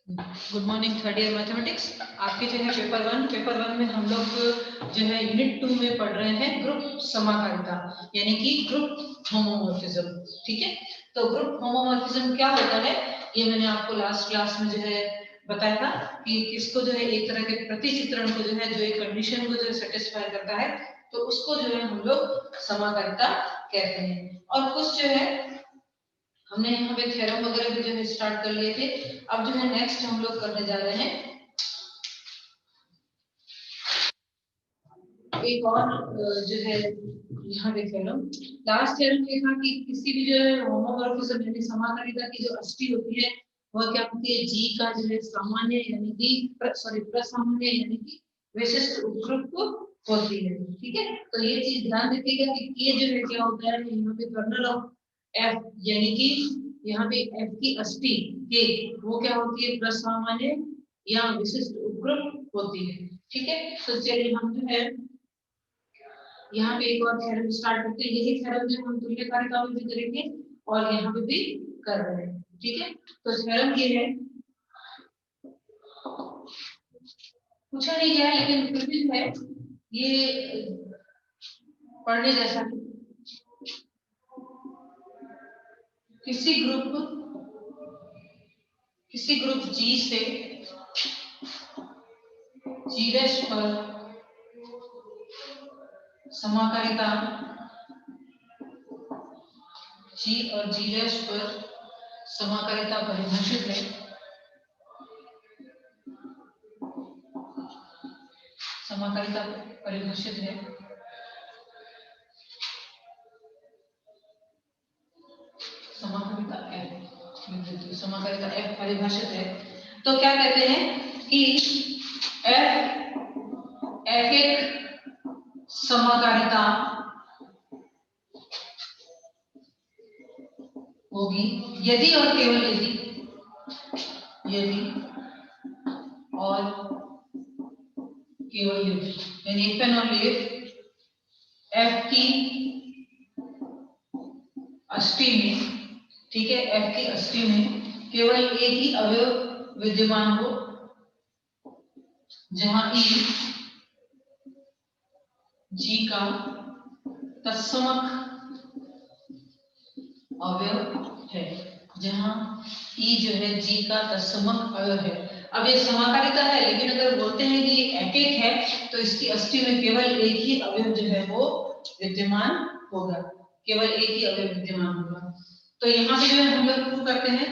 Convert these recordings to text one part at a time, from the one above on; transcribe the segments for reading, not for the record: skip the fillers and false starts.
Good morning third year mathematics. आपके जो है पेपर वन में हम लोग जो है यूनिट 2 में पढ़ रहे हैं ग्रुप समाकारिता यानी कि ग्रुप होमोमॉर्फिज्म। ठीक है, तो ग्रुप होमोमॉर्फिज्म क्या होता है ये मैंने आपको लास्ट क्लास में जो है बताया था कि किसको जो है एक तरह के प्रतिचित्रण को जो है जो एक कंडीशन को जो है सेटिस्फाई करता है तो उसको जो है हम लोग समाकारिता कहते हैं। और कुछ जो है हमने यहाँ पे थ्योरम वगैरह भी जो है स्टार्ट कर लिए थे। अब जो है नेक्स्ट हम लोग करने जा रहे हैं एक और जो है यहाँ पे थ्योरम। लास्ट थ्योरम ये था कि किसी भी जो है होमोमॉर्फिज्म यानी समाकारिता की जो अष्टी होती है वह क्या होती है, जी का जो है सामान्य यानी कि प्रसामान्य यानी कि विशिष्ट उपग्रुप होती है। ठीक है, तो ये चीज ध्यान रखिएगा कि के जो है क्या होता है यहाँ पे कर्नल ऑफ एफ यानी कि यहाँ पे एफ की अष्टी के वो क्या होती है, प्रसामान्य या विशिष्ट उपग्रुप होती है। ठीक है, तो चलिए हम जो है यहाँ पे एक और थ्योरम स्टार्ट करते हैं। यही थ्योरम जो हम तुल्यकालिका में भी करेंगे और यहाँ पे भी कर रहे हैं। ठीक है, तो थ्योरम ये है, पूछा नहीं गया है लेकिन फिर भी है ये पढ़ने जैसा है। किसी ग्रुप जी से जी डैश पर समाकारिता जी और जी डैश पर समाकारिता परिभाषित है। समाकारिता परिभाषित है समाकारिता f परिभाषित है। तो क्या कहते हैं कि f एक समाकारिता होगी यदि और केवल यदि और केवल यदि यानी if and only if f की अष्टी में, ठीक है, f की अष्टी में केवल एक ही अवयव विद्यमान हो जहां e g का तत्समक अवयव है, जहां e जो है g का तत्समक अवयव है। अब ये समाकारिता है लेकिन अगर बोलते हैं कि ये एक है तो इसकी अष्टी में केवल एक ही अवयव जो है वो विद्यमान होगा, केवल एक ही अवयव विद्यमान होगा। तो यहाँ पे जो है हम लोग प्रूव करते हैं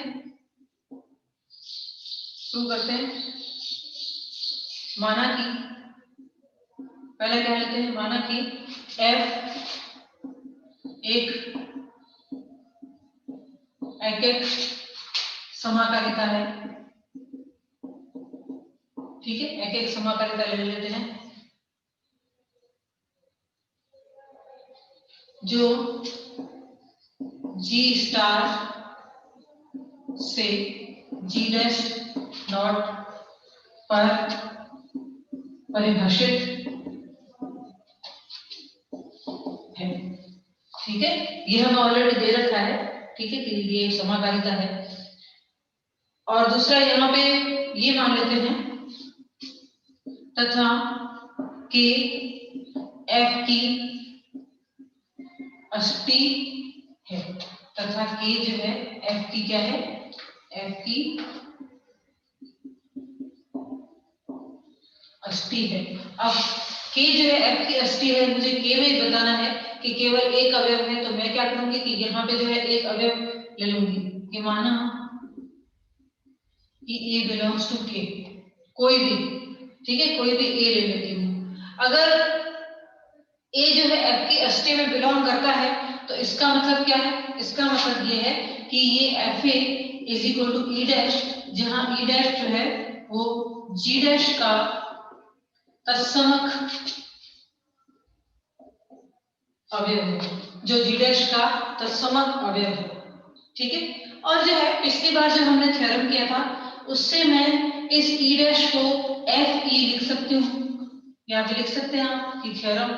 माना कि पहले क्या लेते हैं, माना कि f एक समाकारिता है। ठीक है, एक समाकारिता ले लेते हैं जो g स्टार से g डैश नॉट पर परिभाषित है। ठीक है, ये हम ऑलरेडी दे रखा है। ठीक है, कि ये समाकारिता है। और दूसरा यहाँ पे ये मान लेते हैं तथा कि f की अष्टी है तथा k जो है f की क्या है, f की अष्टी है। अब k जो है f की अष्टी है, मुझे k में बताना है कि केवल एक अवयव है, तो मैं क्या करूंगी कि यहाँ पे जो है एक अवयव ले लूंगी कि माना कि a बिलोंग्स टू k, कोई भी, ठीक है, कोई भी a ले लेती हूँ। अगर a जो है f की अष्टी में बिलोंग करता है तो इसका मतलब क्या है, इसका मतलब ये है कि ये fa is equal to e dash, जहां e डैश जो है वो g डैश का तत्समक अवयव है, जो g डैश का तत्समक अवयव है। ठीक है, और जो है पिछली बार जब हमने थ्योरम किया था उससे मैं इस e डैश को fe लिख सकती हूँ, यहाँ पे लिख सकते हैं आप कि थ्योरम,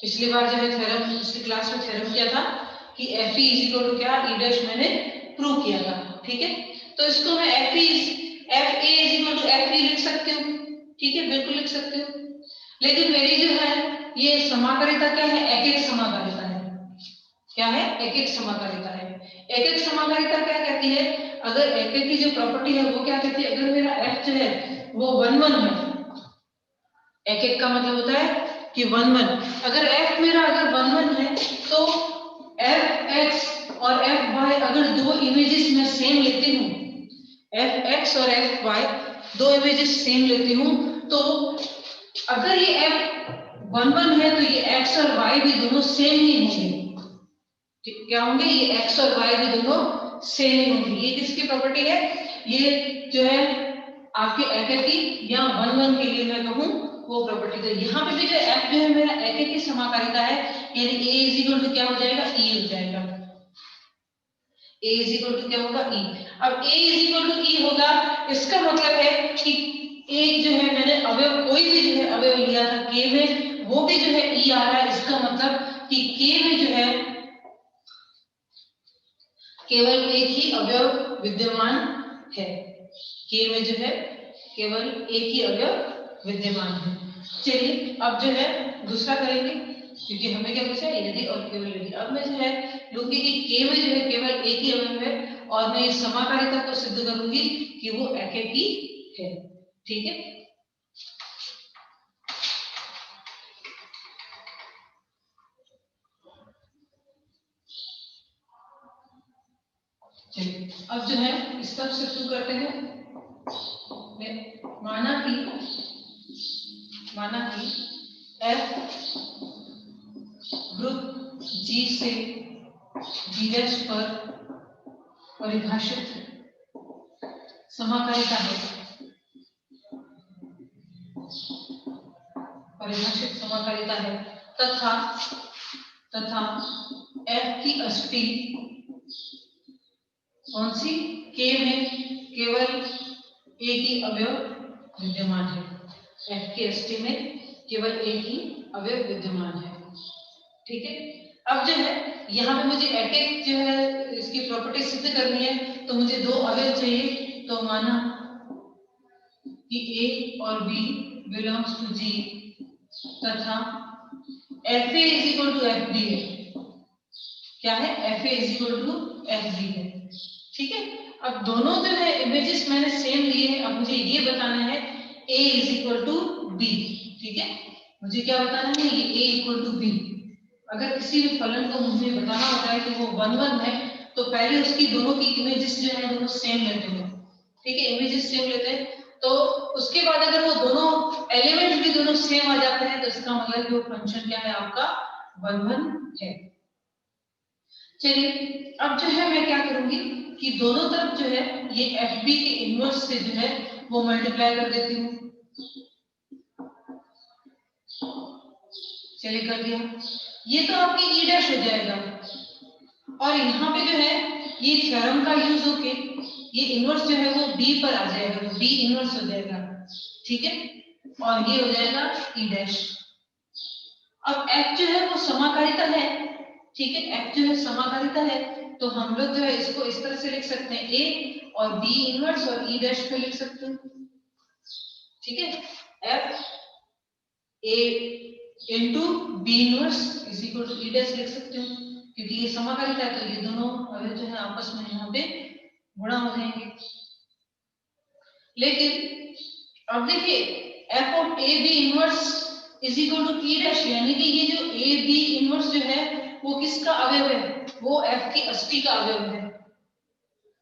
पिछली बार जो है थ्योरम, पिछली क्लास में थ्योरम किया था कि fe इज इक्वल टू क्या, e डैश मैंने प्रूव किया था। ठीक है, तो इसको मैं F A is equal to F E लिख सकती हूँ, ठीक है, बिल्कुल लिख सकती हूँ। लेकिन मेरी जो है ये समाकारिता क्या है, एक एक समाकारिता है। क्या है, एक एक समाकारिता है। एक एक समाकारिता क्या कहती है, अगर एक एक की जो प्रॉपर्टी है वो क्या कहती है, अगर मेरा f जो है वो 1 1 है, एक एक का मतलब होता है कि 1 1, अगर f मेरा अगर 1 1 है तो fx और fy अगर दो इमेजेस मैं सेम लेती हूँ, fx और fy दो इमेजेस सेम लेती हूँ, तो अगर ये f 1 1 है तो ये x और y भी दोनों सेम ही होंगे। क्या होंगे, ये x और y भी दोनों सेम ही होंगे। ये किसकी प्रॉपर्टी है, ये जो है आपके एक की या 1 1 के लिए मैं कहूँ वो प्रॉपर्टी। तो यहाँ पे भी जो f जो है मेरा एक की समाकारिता है, यानी a इज इक्वल टू क्या हो जाएगा, e हो जाएगा। a इज इक्वल टू क्या होगा, e। अब a is equal to e होगा, इसका मतलब है कि एक जो है मैंने अवयव कोई भी जो है अवयव लिया था k में, वो भी जो है e आ रहा है। इसका मतलब कि k में जो है केवल एक ही अवयव विद्यमान है, k में जो है केवल एक ही अवयव विद्यमान है। चलिए अब जो है दूसरा करेंगे, क्योंकि हमें क्या पूछा है, यदि और केवल यदि। अब मैं जो है लूंगी कि k में जो है केवल एक ही अवयव है, और मैं इस समाकारिता को सिद्ध करूंगी कि वो एक ही है, ठीक है। चलिए अब जो है इस तरफ से शुरू करते हैं। माना कि f ग्रुप G से G' पर परिभाषित समाकारिता है, तथा f की अष्टी कौन सी, k में केवल एक ही अवयव विद्यमान है, f की अष्टी में केवल एक ही अवयव विद्यमान है, ठीक है। अब जो है यहाँ पे मुझे एक एक जो है इसकी प्रॉपर्टी सिद्ध करनी है, तो मुझे दो अवयव चाहिए। तो माना कि a और b बिलोंग्स टू G तथा fa is equal to fb है। क्या है, fa is equal to fb है, ठीक है। अब दोनों जो है इमेजेस मैंने सेम लिए हैं, अब मुझे ये बताना है a is equal to b, ठीक है। मुझे क्या बताना है, ये a इक्वल टू b। अगर किसी भी फलन को मुझे बताना होता है कि वो 1 1 है, तो पहले उसकी दोनों की इमेजेस जो है दोनों सेम लेते हैं, ठीक है, इमेजेस सेम लेते हैं। तो उसके बाद अगर वो दोनों एलिमेंट भी दोनों सेम आ जाते हैं, तो इसका मतलब कि वो फंक्शन क्या है, आपका 1 1 है। चलिए अब जो है मैं क्या करूंगी कि दोनों तरफ जो है ये FB के इनवर्स से जो है वो मल्टीप्लाई कर देती हूँ। चलिए कर दिया, ये तो आपकी E' हो जाएगा, और यहाँ पे जो है ये थ्योरम का यूज होके ये इनवर्स जो है वो B पर आ जाएगा, वो B इनवर्स हो जाएगा, ठीक है, और ये हो जाएगा E'। अब F जो है वो समाकारिता है, ठीक है, F जो है समाकारिता है, तो हम लोग जो है इसको इस तरह से लिख सकते हैं, A और B इनवर्स और E' पे लिख सकते हैं, ठीक है। F A into B inverse is equal to E' लिख सकते हो, क्योंकि ये समाकारिता है, तो ये दोनों अवयव जो है आपस में यहाँ पे गुणा हो जाएंगे। लेकिन अब देखिए F of A B inverse is equal to E', यानी कि ये जो A B इनवर्स जो है वो किसका अवयव है, वो F की अष्टी का अवयव है,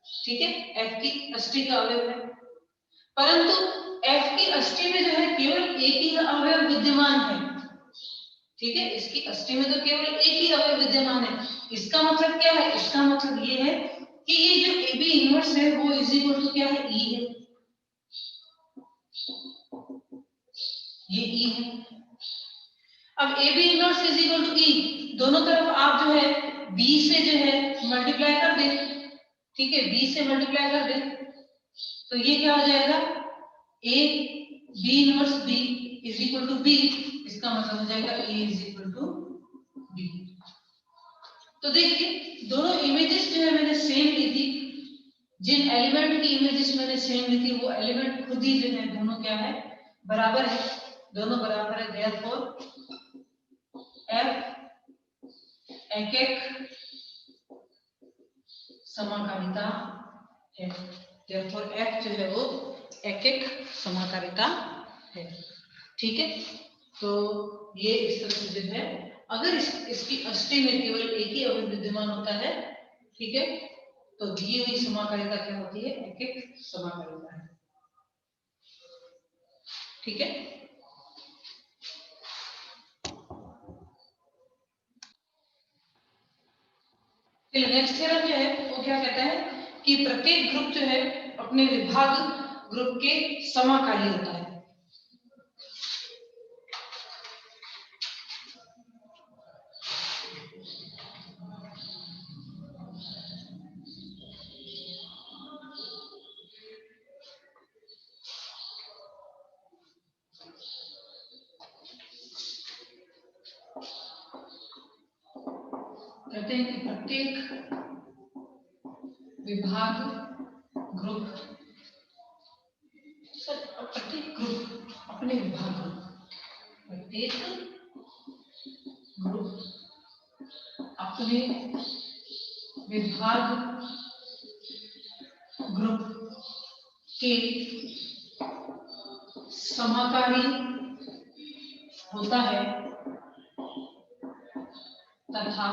ठीक है, F की अष्टी का अवयव है। परंतु F की अष्टी में जो है केवल एक ही अवयव विद्यमान है, ठीक है, इसकी अष्टी में तो केवल एक ही अवयव विद्यमान है। इसका मतलब क्या है, इसका मतलब ये है कि ये जो AB इनवर्स है वो इज इक्वल टू क्या है, E है, ये E है। अब AB inverse is equal to E, दोनों तरफ आप जो है B से जो है मल्टीप्लाई कर दें, ठीक है, B से मल्टीप्लाई कर दें, तो ये क्या हो जाएगा, A B inverse B is equal to B, इसका मतलब हो जाएगा A is equal to B। तो देखिए दोनों इमेजेस जो है मैंने सेम ली थी, जिन एलिमेंट की इमेजेस मैंने सेम ली थी वो एलिमेंट खुद ही जो है दोनों क्या है, बराबर है, दोनों बराबर है। देयरफॉर F एक एक समाकारिता है। देयरफॉर F जो है वो एक एक समाकारिता है। ठीक है, तो ये इस तरह से जो है, अगर इसकी अष्टी में केवल एक ही अवयव विद्यमान होता है, ठीक है, तो दी हुई समाकारिता क्या होती है, एक एक समाकारिता है। ठीक है, चलिए नेक्स्ट थ्योरम जो है वो क्या कहता है कि प्रत्येक ग्रुप जो है अपने विभाग ग्रुप के समाकारी होता है। कहते हैं कि प्रत्येक विभाग ग्रुप, प्रत्येक ग्रुप अपने विभाग ग्रुप, प्रत्येक ग्रुप अपने विभाग ग्रुप के समाकारी होता है तथा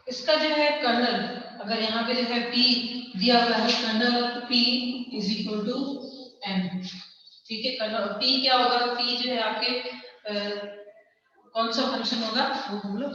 इसका जो है कर्नल, अगर यहाँ पे जो है P दिया हुआ है, kernel of P is equal to M। ठीक है, कर्नल P क्या होगा, P जो है आपके कौन सा फंक्शन होगा वो हम लोग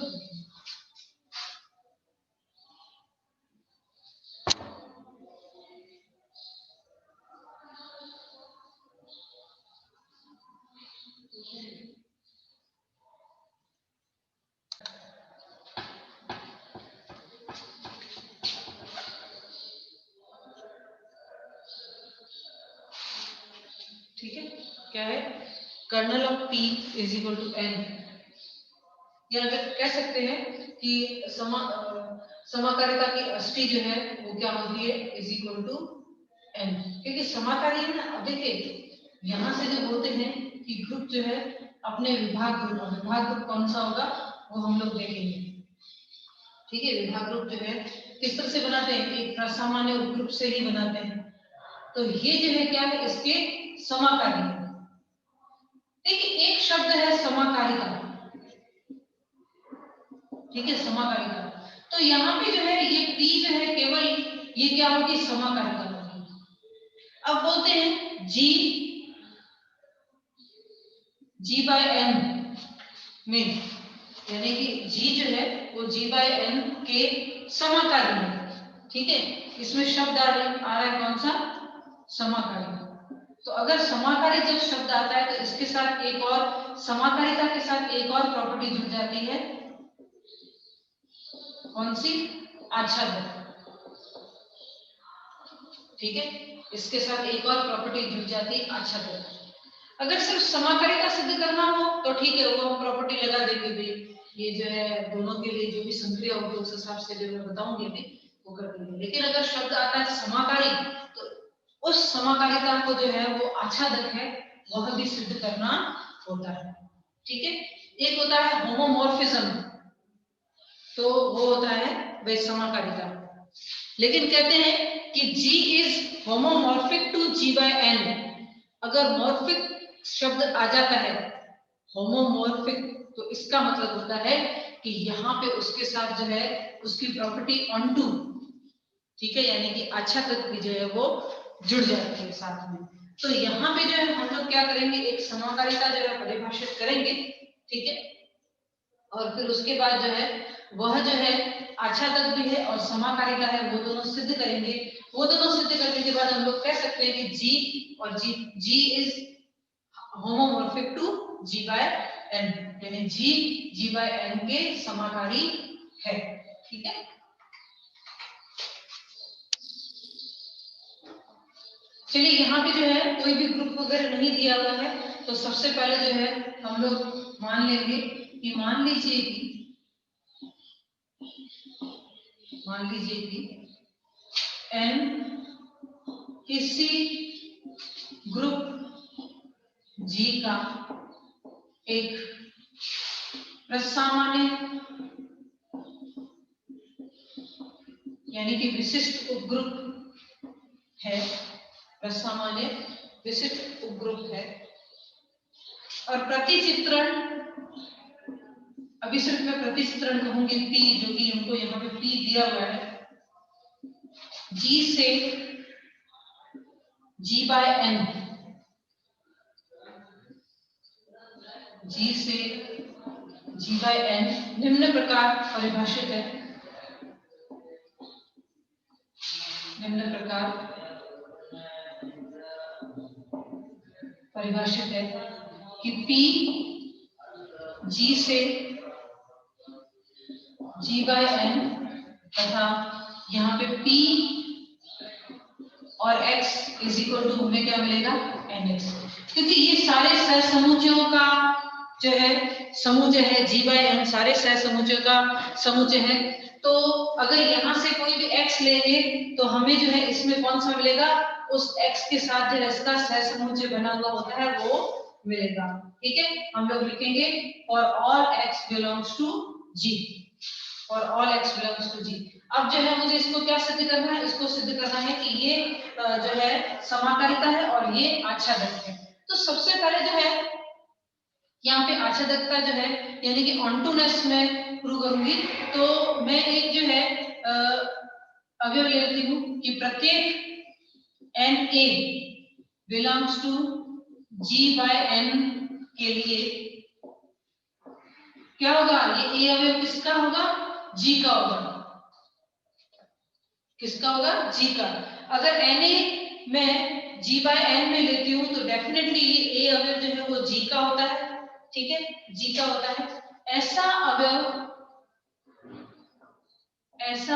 ठीक है, क्या है, kernel of P is equal to N। या अगर कह सकते हैं कि समाकारिता की अष्टी जो है वो क्या होती है, इज इक्वल टू N, क्योंकि समाकारी है ना। अब देखिए यहाँ से जो बोलते हैं कि ग्रुप जो है अपने विभाग ग्रुप कौन सा होगा वो हम लोग देखेंगे। ठीक है, विभाग ग्रुप जो है किस तरह से बनाते हैं, एक असामान्य उपग्रुप से ही बनाते हैं। तो ये जो है क्या है, इसके समाकारी है। देखिए एक शब्द है समाकारिता, ठीक है, समाकारिता। तो यहाँ पे जो है ये P जो है केवल ये क्या होगी, समाकारिता होगी। अब बोलते हैं G बाय N में, यानी कि G जो है वो G बाय N के समाकारी है। ठीक है, इसमें शब्द आ रहा है कौन सा, समाकारी। तो अगर समाकारी जब शब्द आता है तो इसके साथ एक और समाकारिता के साथ एक और प्रॉपर्टी जुड़ जाती है, कौन सी, आच्छादक। ठीक है, इसके साथ एक और प्रॉपर्टी जुड़ जाती है, आच्छादक। अगर सिर्फ समाकारिता सिद्ध करना हो तो ठीक है, वो हम प्रॉपर्टी लगा देंगे भाई, ये जो है दोनों के लिए जो भी संक्रिया होगी उस हिसाब से जो मैं बताऊंगी अभी वो कर देंगे। लेकिन अगर शब्द आता है समाकारी तो उस समाकारिता को जो है वो आच्छादक है वह भी सिद्ध करना होता है। ठीक है, एक होता है होमोमॉर्फिज्म, तो वो होता है वे समाकारिता। लेकिन कहते हैं कि G is homomorphic to G by N। अगर मॉर्फिक शब्द आ जाता है होमोमॉर्फिक, तो इसका मतलब होता है कि यहाँ पे उसके साथ जो है उसकी प्रॉपर्टी ऑनटू, ठीक है, यानी कि आच्छादक भी जो है वो जुड़ जाती है साथ में। तो यहाँ पे जो है हम लोग क्या करेंगे, एक समाकारिता जो है परिभाषित करेंगे। ठीक है, और फिर उसके बाद जो है वह जो है आच्छादक भी है और समाकारिता है, वो दोनों सिद्ध करेंगे। वो दोनों सिद्ध करने के बाद हम लोग कह सकते हैं कि G is homomorphic to G by N, यानी G बाय N के समाकारी है। ठीक है, चलिए यहाँ पे जो है कोई भी ग्रुप वगैरह नहीं दिया हुआ है, तो सबसे पहले जो है हम लोग मान लेंगे कि मान लीजिए कि एन किसी ग्रुप जी का एक प्रसामान्य यानी कि विशिष्ट उपग्रुप है, प्रसामान्य विशिष्ट उपग्रुप है। और प्रतिचित्रण, अभी सिर्फ मैं प्रतिचित्रण कहूंगी P, जो कि हमको यहाँ पे P दिया हुआ है, G से G/N, G से G/N निम्न प्रकार परिभाषित है, निम्न प्रकार परिभाषित है कि P G से G/N तथा यहाँ पे P और X इज इक्वल टू हमें क्या मिलेगा, NX, क्योंकि ये सारे सहसमुच्चयों का जो है समूह है G/N, सारे सहसमुच्चयों का समूह है। तो अगर यहाँ से कोई भी X लेंगे तो हमें जो है इसमें कौन सा मिलेगा, उस X के साथ जो इसका सहसमुच्चय बना हुआ होता है वो मिलेगा। ठीक है, हम लोग लिखेंगे और all X belongs to G, और all X belongs to G। अब जो है मुझे इसको क्या सिद्ध करना है, इसको सिद्ध करना है कि ये जो है समाकारिता है और ये आच्छादक है। तो सबसे पहले जो है यहाँ पे आच्छादकता जो है यानी कि ऑन्टोनेस में प्रूव करूंगी। तो मैं एक जो है अवयव ले लेती हूँ कि प्रत्येक Na बिलोंग्स टू G/N के लिए क्या होगा, ये A अवयव किसका होगा, G का होगा, किसका होगा, G का। अगर Na मैं G/N में लेती हूँ तो डेफिनेटली ये A अवयव जो है वो G का होता है। ठीक है, G का होता है। ऐसा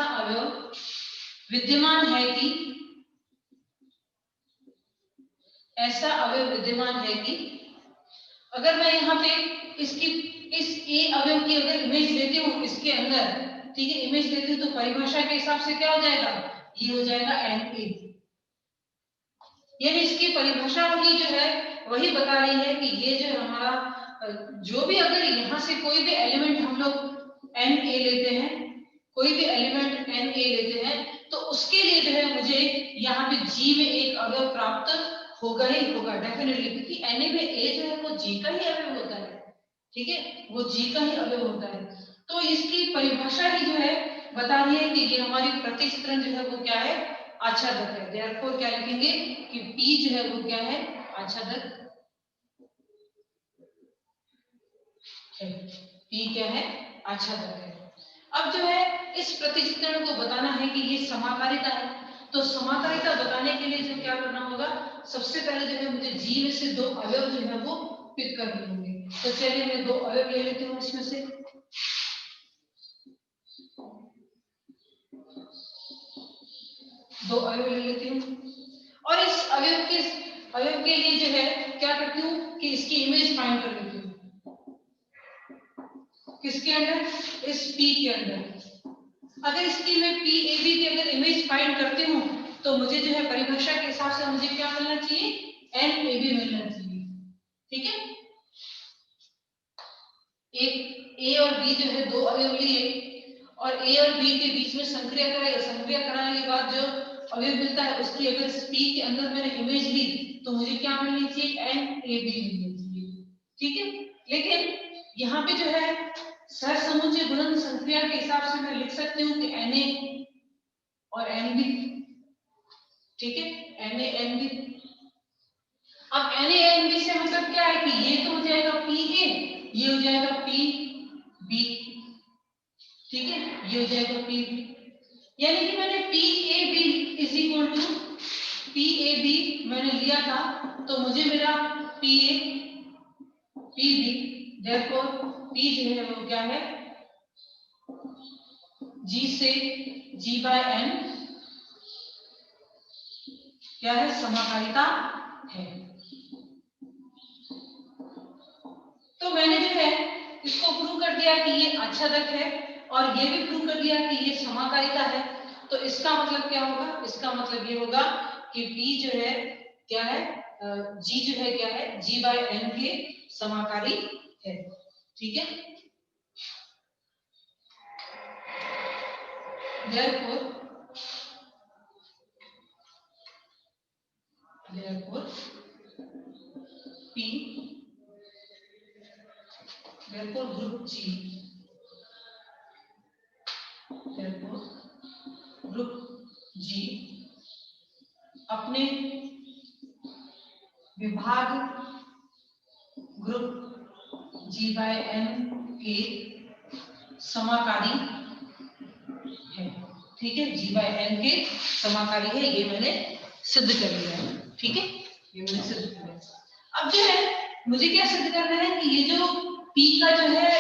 अवयव विद्यमान है कि, ऐसा अवयव विद्यमान है कि अगर मैं यहाँ पे इसकी इस A अवयव की अगर इमेज लेती हूँ इसके अंदर, ठीक है, इमेज लेती हूँ तो परिभाषा के हिसाब से क्या हो जाएगा, ये हो जाएगा Na, यानी इसकी परिभाषा वही जो है वही बता रही है कि ये जो हमारा जो भी अगर यहाँ से कोई भी एलिमेंट हम लोग Na लेते हैं, कोई भी एलिमेंट Na लेते हैं तो उसके लिए जो है मुझे यहाँ पे G में एक अवयव प्राप्त होगा ही होगा डेफिनेटली, क्योंकि Na में A जो है वो G का ही अवयव होता है। ठीक है, वो G का ही अवयव होता है। तो इसकी परिभाषा ही जो है बता रही है कि ये हमारी प्रतिचित्रण जो है वो क्या है, आच्छादक है। देयरफॉर क्या लिखेंगे कि P जो है वो क्या है, आच्छादक है। P क्या है, आच्छादक है। अब जो है इस प्रतिचित्रण को बताना है कि ये समाकारिता है। तो समाकारिता बताने के लिए जो क्या करना होगा, सबसे पहले जो है मुझे G में से दो अवयव जो है वो पिक करने होंगे। तो चलिए मैं दो अवयव ले लेती हूँ इसमें से। दो अवयव ले लेती हूँ और इस अवयव के लिए जो है क्या करती हूँ कि इसकी इमेज फाइंड कर लेती हूँ। किसके अंदर, इस P के अंदर। अगर इसकी मैं PAB की अगर इमेज फाइंड करती हूँ तो मुझे जो है परिभाषा के हिसाब से मुझे क्या मिलना चाहिए, NAB मिलना चाहिए। ठीक है, एक A और B जो है दो अवयव लिए और A और B के बीच में संक्रिया कराई, संक्रिया कराने के बाद जो अवयव मिलता है उसकी अगर P के अंदर मैंने इमेज ली तो मुझे क्या मिलनी चाहिए, NAB मिलनी चाहिए। ठीक है, लेकिन यहाँ पे जो है सहसमुच्चय गुणन संक्रिया के हिसाब से मैं लिख सकती हूँ कि Na और NB। ठीक है, NANB। अब NANB से मतलब क्या है कि ये तो हो जाएगा PA, ये हो जाएगा PB। ठीक है, ये हो जाएगा PB, यानी कि मैंने PAB is equal to PAB मैंने लिया था तो मुझे मेरा PA PB, देयरफॉर P जो है वो क्या है, G से G/N क्या है, समाकारिता है। तो मैंने जो है इसको प्रूव कर दिया कि ये आच्छादक है और ये भी प्रूव कर दिया कि ये समाकारिता है। तो तो इसका मतलब क्या होगा, इसका मतलब ये होगा कि P जो है क्या है, G जो है क्या है, G बाय N के समाकारी है। ठीक है, therefore P, therefore group G, therefore group G अपने विभाग ग्रुप G बाय N के समाकारी है। ठीक है, G बाय N के समाकारी है, ये मैंने सिद्ध कर लिया है। ठीक है, ये मैंने सिद्ध कर लिया। अब जो है मुझे क्या सिद्ध करना है कि ये जो P का जो है,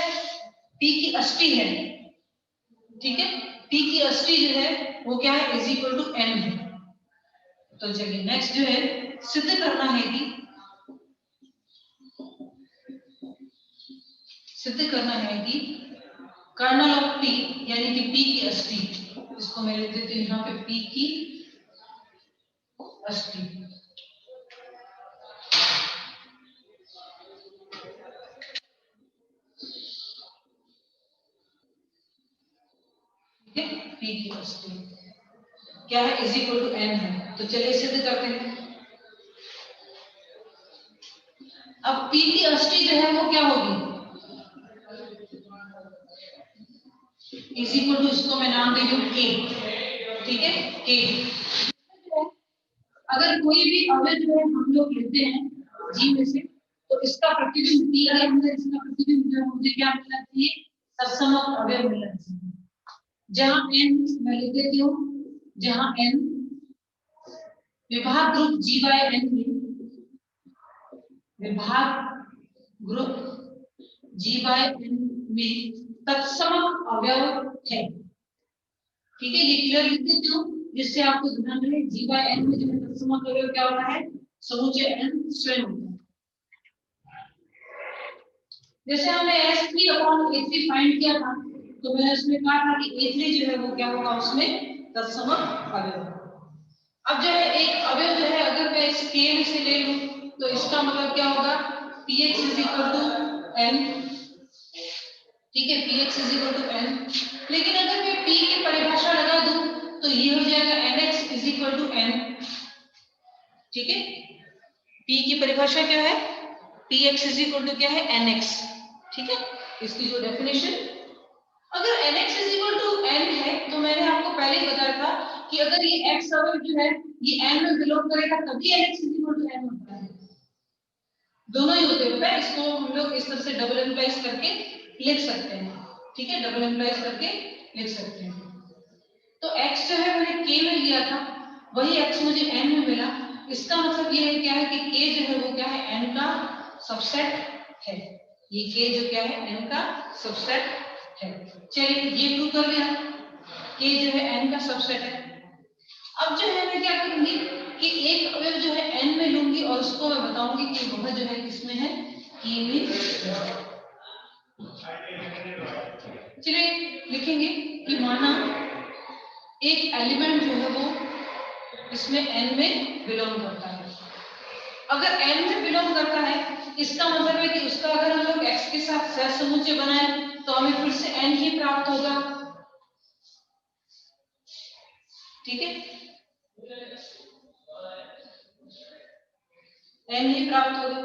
P की अष्टी है, ठीक है, P की अष्टी जो है वो क्या है, इज इक्वल टू N है। तो चलिए नेक्स्ट जो है सिद्ध करना है कि, सिद्ध करना है कि कर्नल ऑफ P यानी कि P की अष्टी, इसको मैं लिख देती हूँ यहाँ पे P की अष्टी, ठीक है, P की अष्टी क्या है, इज इक्वल टू N है। तो चलिए सिद्ध करते हैं। अब P की अष्टी जो है वो क्या होगी, इज इक्वल टू, इसको मैं नाम दे दूं K, ठीक है, K। अगर कोई भी अवयव जो है हम लोग लेते हैं G में से, तो इसका प्रतिबिंब P के अंदर, इसका प्रतिबिंब जो है मुझे क्या मिलना चाहिए, तत्समक अवयव मिलना चाहिए। जहां N मैं लिख देती हूँ, जहां N विभाग ग्रुप G बाय N में, विभाग ग्रुप G बाय N में तत्समक अवयव है। ठीक है, ये क्लियर लिख देती हूँ जिससे आपको ध्यान रहे। G बाय N में जो है तत्समक अवयव क्या होता है, समुच्चय N स्वयं होता है। जैसे हमने S3 अपॉन A3 फाइंड किया था, तो मैंने उसमें कहा था कि A3 जो है वो क्या होगा, उसमें तत्समक अवयव। अब जो है एक अवयव जो है अगर मैं इस K में से ले लूं, तो इसका मतलब क्या होगा, Px is equal to N, ठीक है, Px is equal to N। लेकिन अगर मैं P की परिभाषा लगा दूं तो ये हो जाएगा Nx is equal to N। ठीक है, P की परिभाषा क्या है, Px इज इक्वल टू क्या है, Nx। ठीक है, इसकी जो डेफिनेशन, अगर Nx is equal to N है, तो मैंने आपको पहले ही बताया था कि अगर ये x अवयव जो है ये N में बिलोंग करेगा तभी Nx is equal to N होता है। दोनों ही होते हैं, इसको हम लोग इस तरह से डबल एम्प्लाइज करके लिख सकते हैं। ठीक है, डबल एम्प्लाइज करके लिख सकते हैं। तो x जो है मैंने k में लिया था, वही x मुझे n में मिला। इसका मतलब ये है क्या है कि k जो है वो क्या है, n का सबसेट है। ये k जो क्या है, n का सबसेट है। चलिए ये प्रूव कर लिया, k जो है n का सबसेट है। अब जो है मैं क्या करूंगी कि एक अवयव जो है n में लूंगी और उसको मैं बताऊंगी कि वह जो है किसमें है, k में। चलिए लिखेंगे कि माना एक एलिमेंट जो है वो इसमें n में बिलोंग करता है। अगर n में बिलोंग करता है, इसका मतलब है कि उसका अगर हम लोग x के साथ सहसमुच्चय बनाए तो हमें फिर से n ही प्राप्त होगा। ठीक है, n ही प्राप्त होगा।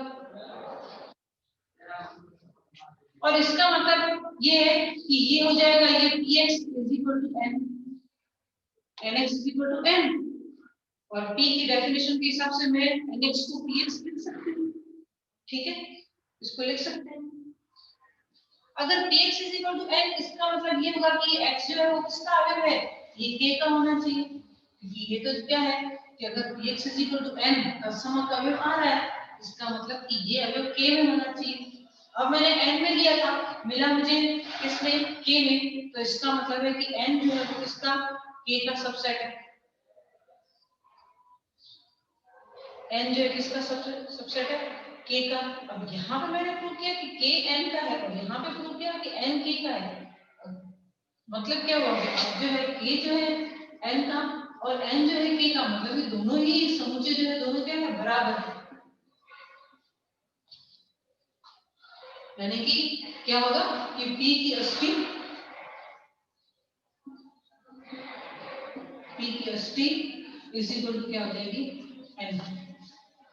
और इसका मतलब ये है कि ये हो जाएगा, ये Px is equal to n, Nx is equal to n, और P की डेफिनेशन के हिसाब से मैं Nx को Px लिख सकती हूँ। ठीक है, इसको लिख सकते हैं। अगर Px is equal to n, इसका मतलब ये होगा कि x जो है वो किसका अवयव है, ये k का होना चाहिए। क्योंकि ये तो क्या है कि अगर Px is equal to n तत्समक अवयव आ रहा है, इसका मतलब कि ये अवयव k में होना चाहिए। अब मैंने n में लिया था, मिला मुझे किसमें, k में, तो इसका मतलब है कि n जो है वो किसका, k का सबसेट है। n जो है किसका सबसेट है, k का। अब यहाँ पे मैंने प्रूव किया कि k n का है, और यहाँ पे प्रूव किया कि n k का है। मतलब क्या हुआ, अब जो है k जो है n का, और n जो है k का, मतलब ये दोनों ही समुच्चय जो है दोनों क्या है, बराबर है। यानी कि क्या होगा कि p की अष्टी इज इक्वल टू क्या हो जाएगी, n।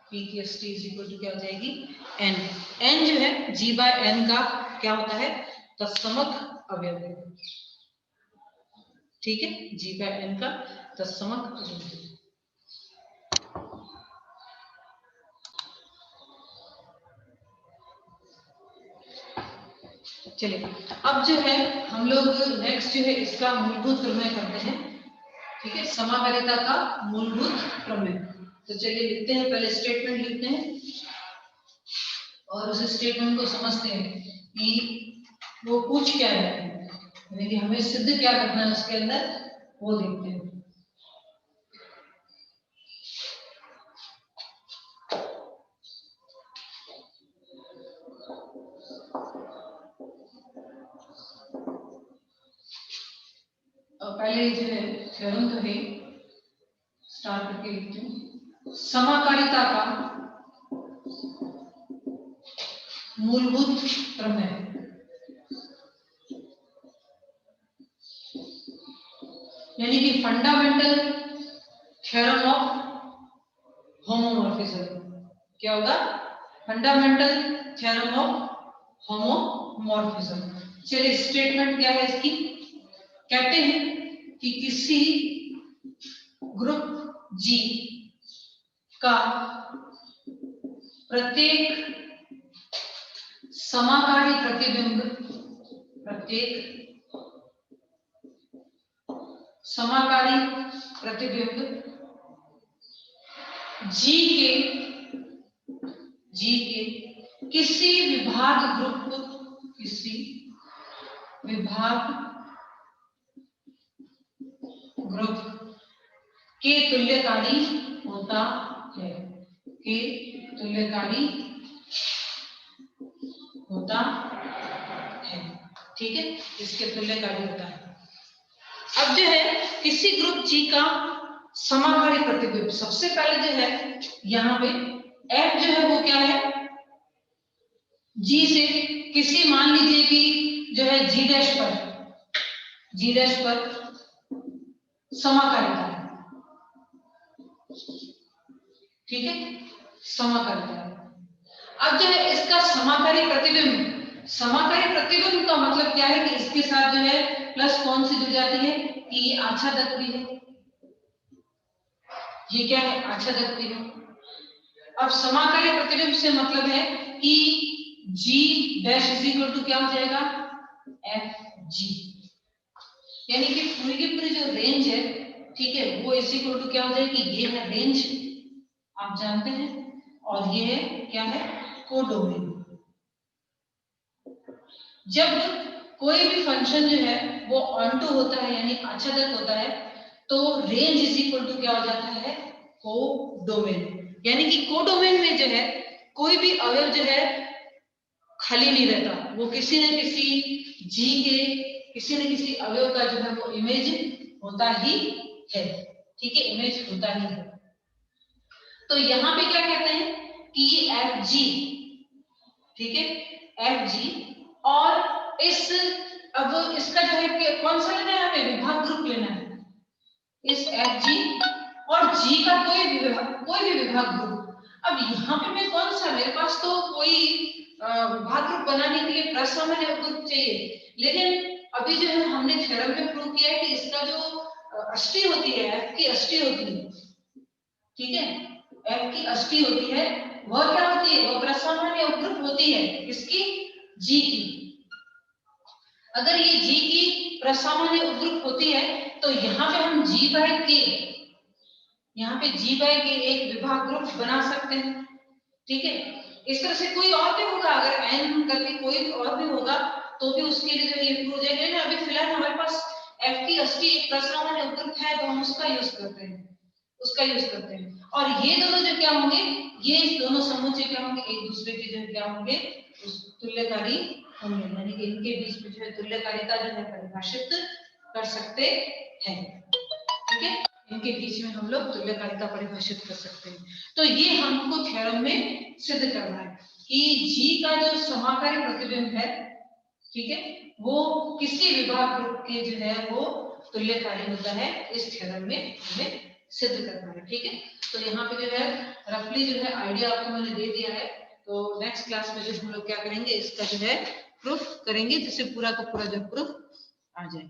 p की अष्टी इज इक्वल टू क्या हो जाएगी, n। n जो है g बाय n का क्या होता है, तत्समक अवयव है। ठीक है, g बाय n का तत्समक अवयव है। चलिए अब जो है हम लोग नेक्स्ट जो है इसका मूलभूत प्रमेय करते हैं। ठीक है, समाकारिता का मूलभूत प्रमेय। तो चलिए लिखते हैं, पहले स्टेटमेंट लिखते हैं और उस स्टेटमेंट को समझते हैं कि वो पूछ क्या रहे हैं, यानी कि हमें सिद्ध क्या करना है उसके अंदर, वो देखते हैं। पहले जो है थ्योरम तो है, स्टार्ट करके लिखते हैं। समाकारिता का मूलभूत प्रमेय, यानी कि फंडामेंटल थ्योरम ऑफ होमोमॉर्फिज्म। क्या होगा, फंडामेंटल थ्योरम ऑफ होमोमॉर्फिज्म। चलिए स्टेटमेंट क्या है इसकी, कहते हैं कि किसी ग्रुप G का प्रत्येक समाकारी प्रतिबिंब, प्रत्येक समाकारी प्रतिबिंब G के किसी विभाग ग्रुप के तुल्यकारी होता है, के तुल्यकारी होता है। ठीक है, इसके तुल्यकारी होता है। अब जो है किसी ग्रुप G का समाकारी प्रतिबिंब, सबसे पहले जो है यहाँ पे F जो है वो क्या है, G से किसी मान लीजिए कि जो है G डैश पर समाकारिता है। ठीक है, समाकारिता है। अब जो है इसका समाकारी प्रतिबिंब का मतलब क्या है कि इसके साथ जो है प्लस कौन सी जुड़ जाती है, कि ये आच्छादक भी है। ये क्या है, आच्छादक भी है। अब समाकारी प्रतिबिंब से मतलब है कि G dash is equal to क्या हो जाएगा, FG, यानी कि पूरी की पूरी जो रेंज है, ठीक है, वो इज इक्वल टू क्या हो जाएगी, ये है रेंज, आप जानते हैं, और ये है क्या है, कोडोमेन। जब कोई भी फंक्शन जो है वो ऑनटू होता है यानी आच्छादक होता है, तो रेंज इज इक्वल टू क्या हो जाता है, कोडोमेन। यानी कि कोडोमेन में जो है कोई भी अवयव जो है खाली नहीं रहता, वो किसी न किसी G के किसी न किसी अवयव का जो है वो इमेज होता ही है। ठीक है, इमेज होता ही है। तो यहाँ पे क्या कहते हैं कि ये FG, ठीक है, FG, और इस अब इसका जो है कि कौन सा लेना है, हमें विभाग ग्रुप लेना है, इस FG और G का कोई भी विभाग ग्रुप। अब यहाँ पे मैं कौन सा, मेरे पास तो कोई विभाग ग्रुप बनाने के लिए प्रसामान्य ग्रुप चाहिए, लेकिन अभी जो है हमने थ्योरम में प्रूव किया है कि इसका जो अष्टी होती है, F की अष्टी होती है, ठीक है, F की अष्टी होती है, वह क्या होती है, वह प्रसामान्य ग्रुप होती है इसकी, G की। अगर ये G की प्रसामान्य उपग्रुप होती है तो यहाँ पे हम G बाय K, यहाँ पे G बाय K एक विभाग ग्रुप बना सकते हैं। ठीक है, इस तरह से कोई और भी होगा, अगर n करके कोई और भी होगा तो भी उसके लिए जो ये प्रूव हो जाएगा ना। अभी फिलहाल हमारे पास F की अष्टी एक प्रसामान्य उपग्रुप है, तो हम उसका यूज करते हैं, और ये दोनों जो क्या होंगे, ये दोनों समुच्चय क्या होंगे, एक दूसरे के जो क्या होंगे, उस तुल्यकारी होंगे, यानी कि इनके बीच में जो है तुल्यकारिता जो है परिभाषित कर सकते हैं। ठीक है, इनके बीच में हम लोग तुल्यकालिता परिभाषित कर सकते हैं। तो ये हमको थ्योरम में सिद्ध करना है कि जी का जो समाकारी प्रतिबिंब है, ठीक है, वो किसी विभाग ग्रुप के जो है वो तुल्यकारी होता है, इस थ्योरम में हमें सिद्ध करना है। ठीक है, तो यहाँ पे जो है रफली जो है आइडिया आपको मैंने दे दिया है। तो नेक्स्ट क्लास में जो हम लोग क्या करेंगे, इसका जो है प्रूफ करेंगे, जिससे पूरा का पूरा जो प्रूफ आ जाए।